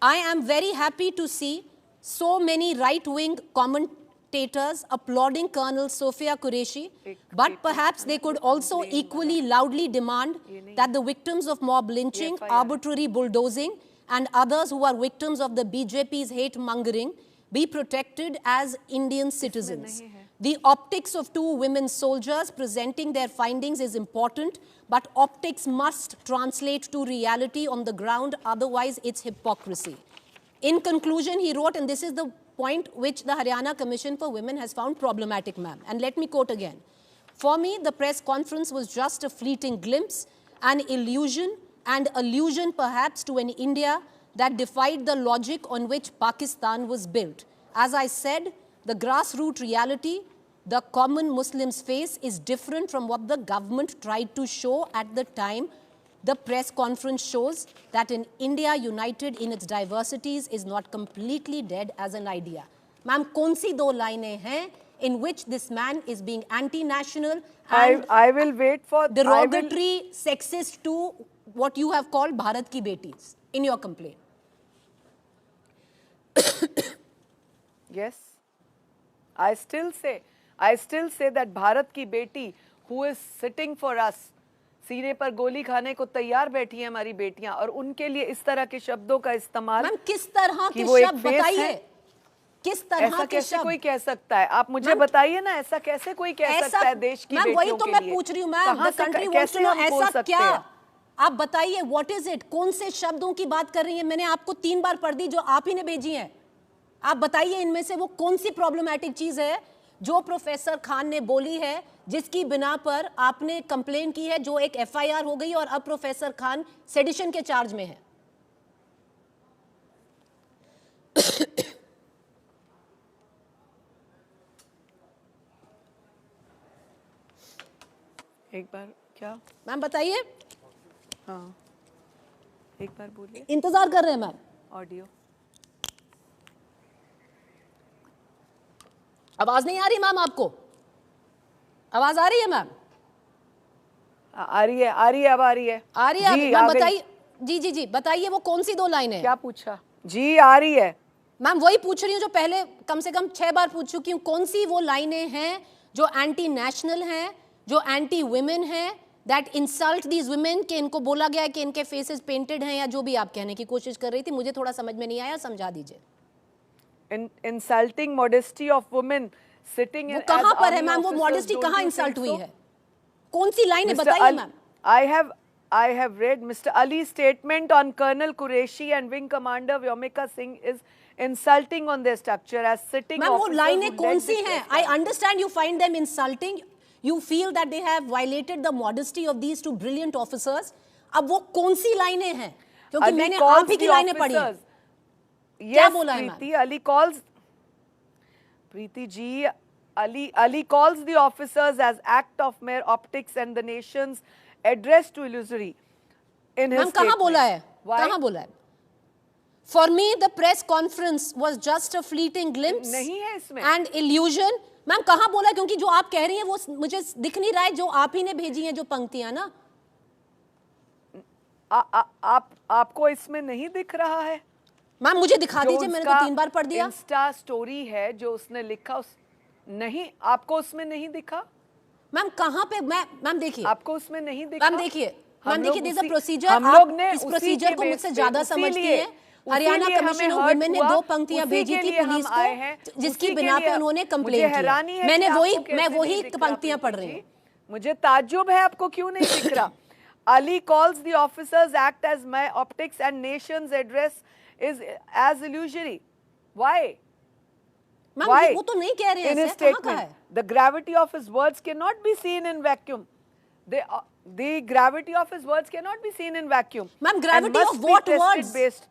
I am very happy to see so many right-wing commentators applauding Colonel Sofia Qureshi, but perhaps they could also equally loudly demand that the victims of mob lynching, arbitrary bulldozing, and others who are victims of the BJP's hate-mongering be protected as Indian citizens. The optics of two women soldiers presenting their findings is important, but optics must translate to reality on the ground, otherwise it's hypocrisy. In conclusion, he wrote, and this is the point which the Haryana Commission for Women has found problematic, ma'am. And let me quote again. For me, the press conference was just a fleeting glimpse, an illusion, and allusion perhaps to an India that defied the logic on which Pakistan was built. As I said, the grassroots reality the common Muslims face is different from what the government tried to show at the time. The press conference shows that in India united in its diversities is not completely dead as an idea. Ma'am, kaun si do laine hain in which this man is being anti-national and I will wait for derogatory, sexist to what you have called Bharat ki betis in your complaint? Yes, I still say that Bharat ki beti, who is sitting for us, सीने पर गोली खाने को तैयार बैठी हैं हमारी बेटियां, और उनके लिए इस तरह के शब्दों का इस्तेमाल, मैम किस तरह के शब्द बताइए, किस तरह ऐसा के कैसे शब्द कोई कह सकता है? आप मुझे बताइए ना, ऐसा कैसे कोई कह सकता है देश की बेटियों के लिए? वही तो मैं पूछ रही हूँ ma'am, the country wants to know ऐसा क्या? आप बताइए, व्हाट इज इट? कौन से शब्दों की बात कर रही है? मैंने आपको 3 बार पढ़ दी जो आप ही ने भेजी है। आप बताइए इनमें से वो कौन सी प्रॉब्लमैटिक चीज है जो प्रोफेसर खान ने बोली है, जिसकी बिना पर आपने कंप्लेन की है, जो एक एफआईआर हो गई और अब प्रोफेसर खान सेडिशन के चार्ज में है। एक बार क्या मैम बताइए? हाँ, एक बार बोलिए। इंतजार कर रहे हैं मैम। ऑडियो आवाज नहीं आ रही मैम आपको? आवाज आ रही है मैम? आ रही है, अब आ रही है। मैम बताइए। जी बताइए, वो कौन सी 2 लाइनें? क्या पूछा? जी आ रही है मैम, वही पूछ रही हूँ जो पहले कम से कम 6 बार पूछ चुकी हूँ। कौन सी वो लाइनें हैं जो एंटी नेशनल हैं, जो एंटी वुमेन हैं, दैट इंसल्ट दीज वुमेन, कि इनको बोला गया है कि इनके फेसेस पेंटेड हैं, या जो भी आप कहने की कोशिश कर रही थी, मुझे थोड़ा समझ में नहीं आया, समझा दीजिए। Insulting modesty of women sitting in, कहां पर है मैम? वो मॉडेस्टी कहां इंसल्ट हुई है? कौन सी लाइन है बताइए ma'am? I have read Mr. Ali's statement on Colonel Qureshi and Wing Commander Vyomika Singh is insulting on their structure as sitting officers. Ma'am वो लाइनें कौन सी हैं? I understand you find them insulting. You feel that they have violated the modesty of these 2 brilliant officers. अब वो कौन सी लाइनें हैं? क्योंकि मैंने आप ही की लाइनें पढ़ी हैं। क्या बोला है ma'am? Preeti ji, Ali calls the officers as act of mere optics and the nation's address to illusory. In his statement. कहाँ बोला है? कहाँ बोला है? For me, the press conference was just a fleeting glimpse. नहीं है इसमें. And illusion. Ma'am कहाँ बोला है? क्योंकि जो आप कह रही हैं वो मुझे दिख नहीं रहा है, जो आप ही ने भेजी हैं जो पंक्तियां ना। आपको इसमें नहीं दिख रहा है? मैम मुझे दिखा दीजिए, मैंने तो 3 बार पढ़ दिया। इंस्टा स्टोरी है जो उसने लिखा, नहीं आपको उसमें नहीं दिखा? मैम कहाँ पे? मैम देखिए, आपको उसमें नहीं दिखा? मैम देखिए देयर इज अ प्रोसीजर। हम लोग ने इस प्रोसीजर को मुझसे ज्यादा समझती है। हरियाणा कमीशन ऑफ वुमेन ने 2 पंक्तियां भेजी थी पुलिस को, जिसकी बिना पे उन्होंने कंप्लेन की। मैं वही पंक्तियां पढ़ रही हूँ। मुझे ताज्जुब है, आपको क्यों नहीं दिख रहा? Ali calls the officers act as my optics and nation's address is as illusory. Why? Why? वो तो नहीं कह रहे हैं। In his statement, the gravity of his words cannot be seen in vacuum. The gravity of his words cannot be seen in vacuum. Ma'am, gravity of what words? Based.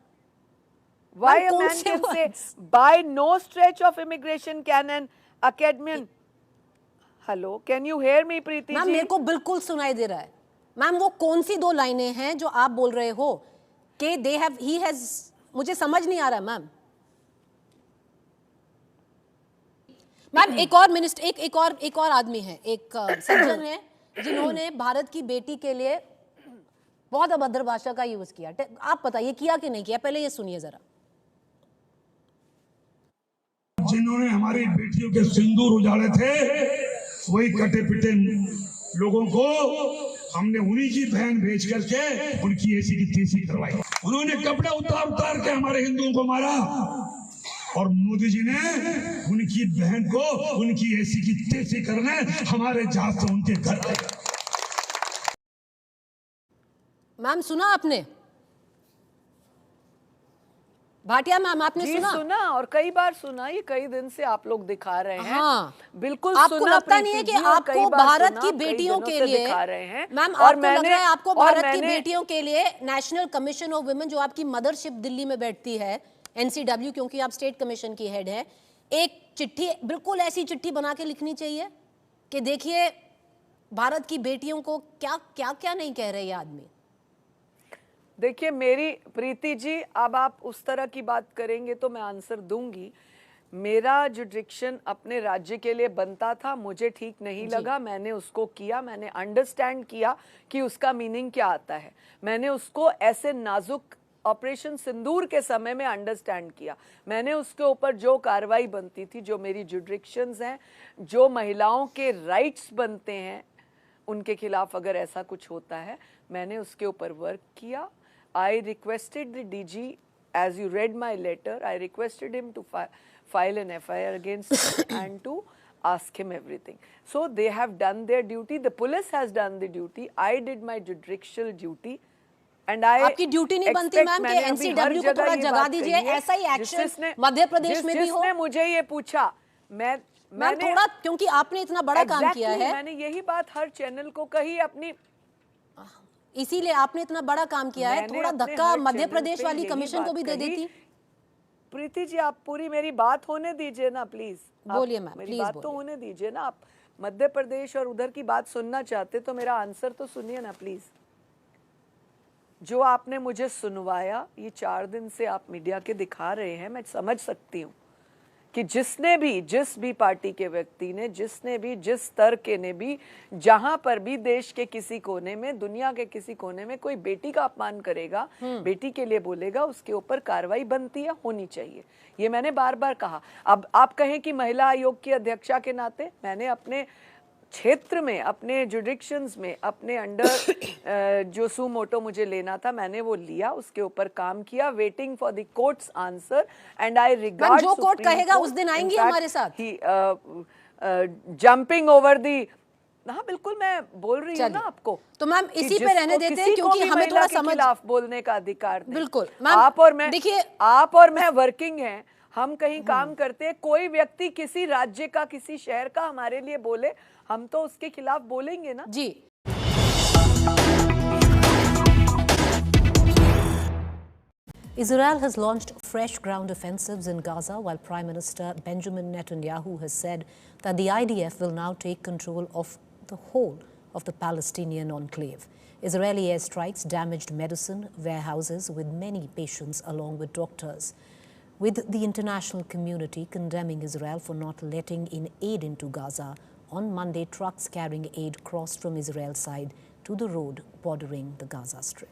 Why a man can say, by no stretch of immigration can an academian. Hello, can you hear me, Preeti ji? Ma'am मेरे को बिल्कुल सुनाई दे रहा है। Ma'am वो कौन सी 2 लाइनें हैं जो आप बोल रहे हो कि he has, मुझे समझ नहीं आ रहा मैम। मैम एक और मिनिस्टर, एक और आदमी है, एक सज्जन है जिन्होंने भारत की बेटी के लिए बहुत अभद्र भाषा का यूज किया। आप बताइए किया कि नहीं किया, पहले ये सुनिए जरा। जिन्होंने हमारी बेटियों के सिंदूर उजाड़े थे, वही कटे पिटे लोगों को हमने उन्हीं की बहन भेज करके उनकी ऐसी की तैसी करवाई। उन्होंने कपड़े उतार उतार के हमारे हिंदुओं को मारा और मोदी जी ने उनकी बहन को उनकी ऐसी की तैसी करने हमारे जहाज से उनके घर गए। मैम सुना आपने? भाटिया मैम आपने सुना और कई बार सुना, ये कई दिन से आप लोग दिखा रहे हैं। हाँ, बिल्कुल आपको सुना। लगता नहीं है कि आपको भारत की बेटियों के लिए दिखा रहे हैं मैम, आपको लग रहा है आपको भारत की बेटियों के लिए नेशनल कमीशन ऑफ वुमेन, जो आपकी मदरशिप दिल्ली में बैठती है, NCW, क्योंकि आप स्टेट कमीशन की हेड है, एक चिट्ठी, बिल्कुल ऐसी चिट्ठी बना के लिखनी चाहिए कि देखिए भारत की बेटियों को क्या क्या क्या नहीं कह रहे ये आदमी। देखिए मेरी प्रीति जी, अब आप उस तरह की बात करेंगे तो मैं आंसर दूंगी। मेरा जो डिक्शन अपने राज्य के लिए बनता था, मुझे ठीक नहीं लगा, मैंने उसको किया, मैंने अंडरस्टैंड किया कि उसका मीनिंग क्या आता है। मैंने उसको ऐसे नाजुक ऑपरेशन सिंदूर के समय में अंडरस्टैंड किया। मैंने उसके ऊपर जो कार्रवाई बनती थी, जो मेरी जुडिक्शंस हैं, जो महिलाओं के राइट्स बनते हैं, उनके खिलाफ अगर ऐसा कुछ होता है, मैंने उसके ऊपर वर्क किया। I requested the DG, as you read my letter, I requested him to file an FIR against him and to ask him everything. So they have done their duty. The police has done the duty. I did my judicial duty. And I आपकी duty नहीं बनती ma'am कि NCW को थोड़ा जगा दीजिए, ऐसा ही action Madhya Pradesh में भी हो। जिसने मुझे ये पूछा, मैंने थोड़ा, क्योंकि आपने इतना बड़ा काम किया है, मैंने यही बात हर चैनल को कही अपनी, इसीलिए आपने इतना बड़ा काम किया है, थोड़ा धक्का मध्य प्रदेश वाली कमीशन को भी दे देती। प्रीति जी आप पूरी मेरी बात होने दीजिए ना प्लीज। बोलिए मैम, मेरी बात तो होने दीजिए ना। आप मध्य प्रदेश और उधर की बात सुनना चाहते तो मेरा आंसर तो सुनिए ना प्लीज। जो आपने मुझे सुनवाया, ये 4 दिन से आप मीडिया के दिखा रहे हैं, मैं समझ सकती हूँ कि जिस भी पार्टी के व्यक्ति ने, जिसने भी, जिस स्तर के ने भी, जहां पर भी देश के किसी कोने में, दुनिया के किसी कोने में कोई बेटी का अपमान करेगा, बेटी के लिए बोलेगा, उसके ऊपर कार्रवाई बनती है, होनी चाहिए। ये मैंने बार बार कहा। अब आप कहें कि महिला आयोग की अध्यक्षा के नाते मैंने अपने क्षेत्र में, अपने जुडिक्शंस में, अपने अंडर जो सू मोटो मुझे लेना था, मैंने वो लिया, उसके ऊपर काम किया, waiting for the courts answer. And I regard जो कोर्ट कहेगा उस दिन आएंगी हमारे साथ। जंपिंग ओवर दी, हाँ बिल्कुल मैं बोल रही हूँ ना आपको। तो मैम इसी पे रहने देते हैं, क्योंकि हमें थोड़ा समझ, खिलाफ बोलने का अधिकार नहीं। बिल्कुल आप और मैं, देखिए आप और मैं वर्किंग हैं, हम कहीं काम करते हैं, कोई व्यक्ति किसी राज्य का, किसी शहर का हमारे लिए बोले, हम तो उसके खिलाफ बोलेंगे ना जी। Israel has launched fresh ground offensives in Gaza, while Prime Minister Benjamin Netanyahu has said that the IDF will now take control of the whole of the Palestinian enclave. Israeli airstrikes damaged medicine warehouses with many patients along with doctors, with the international community condemning Israel for not letting in aid into Gaza. On Monday, trucks carrying aid crossed from Israel's side to the road bordering the Gaza Strip.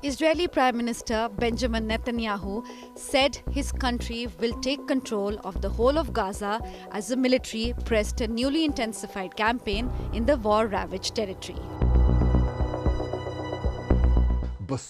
Israeli Prime Minister Benjamin Netanyahu said his country will take control of the whole of Gaza as the military pressed a newly intensified campaign in the war-ravaged territory.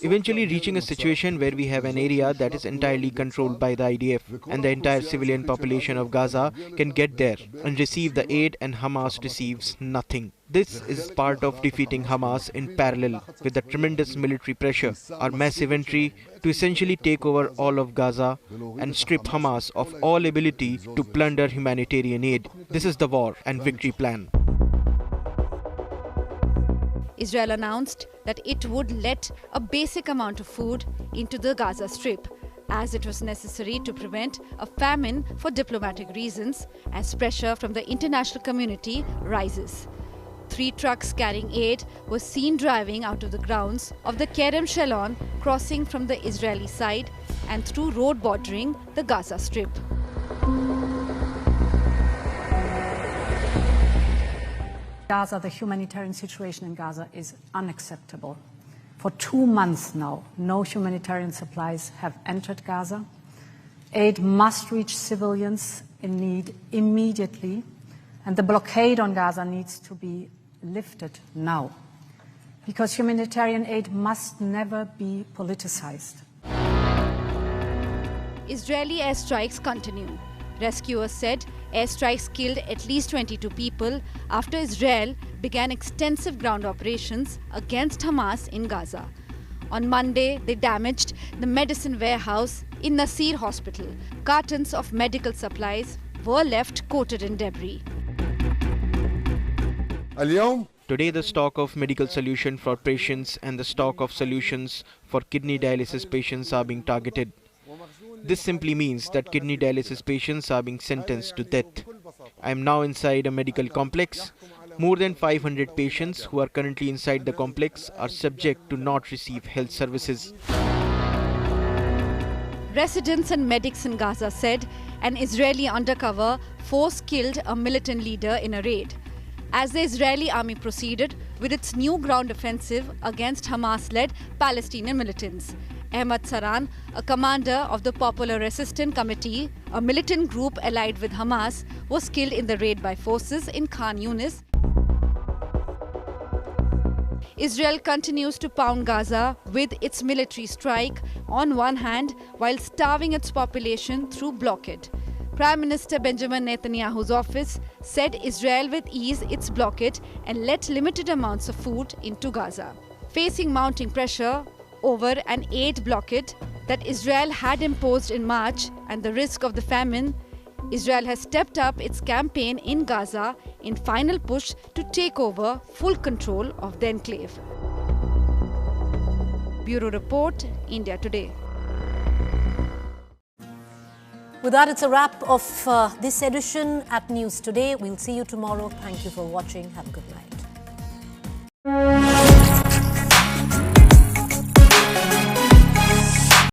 Eventually reaching a situation where we have an area that is entirely controlled by the IDF and the entire civilian population of Gaza can get there and receive the aid, and Hamas receives nothing. This is part of defeating Hamas in parallel with the tremendous military pressure, our massive entry to essentially take over all of Gaza and strip Hamas of all ability to plunder humanitarian aid. This is the war and victory plan. Israel announced that it would let a basic amount of food into the Gaza Strip, as it was necessary to prevent a famine for diplomatic reasons as pressure from the international community rises. 3 trucks carrying aid were seen driving out of the grounds of the Kerem Shalom, crossing from the Israeli side and through road bordering the Gaza Strip. Gaza, the humanitarian situation in Gaza is unacceptable. For 2 months now, no humanitarian supplies have entered Gaza. Aid must reach civilians in need immediately, and the blockade on Gaza needs to be lifted now, because humanitarian aid must never be politicized. Israeli airstrikes continue. Rescuers said airstrikes killed at least 22 people after Israel began extensive ground operations against Hamas in Gaza. On Monday, they damaged the medicine warehouse in Nasir Hospital. Cartons of medical supplies were left coated in debris. Today, the stock of medical solution for patients and the stock of solutions for kidney dialysis patients are being targeted. This simply means that kidney dialysis patients are being sentenced to death. I am now inside a medical complex. More than 500 patients who are currently inside the complex are subject to not receive health services. Residents and medics in Gaza said an Israeli undercover force killed a militant leader in a raid. As the Israeli army proceeded with its new ground offensive against Hamas-led Palestinian militants. Ahmad Saran, a commander of the Popular Resistance Committee, a militant group allied with Hamas, was killed in the raid by forces in Khan Yunis. Israel continues to pound Gaza with its military strike on one hand while starving its population through blockade. Prime Minister Benjamin Netanyahu's office said Israel will ease its blockade and let limited amounts of food into Gaza. Facing mounting pressure over an aid blockade that Israel had imposed in March and the risk of the famine, Israel has stepped up its campaign in Gaza in final push to take over full control of the enclave. Bureau Report, India Today. With that, it's a wrap of this edition at News Today. We'll see you tomorrow. Thank you for watching. Have a good night.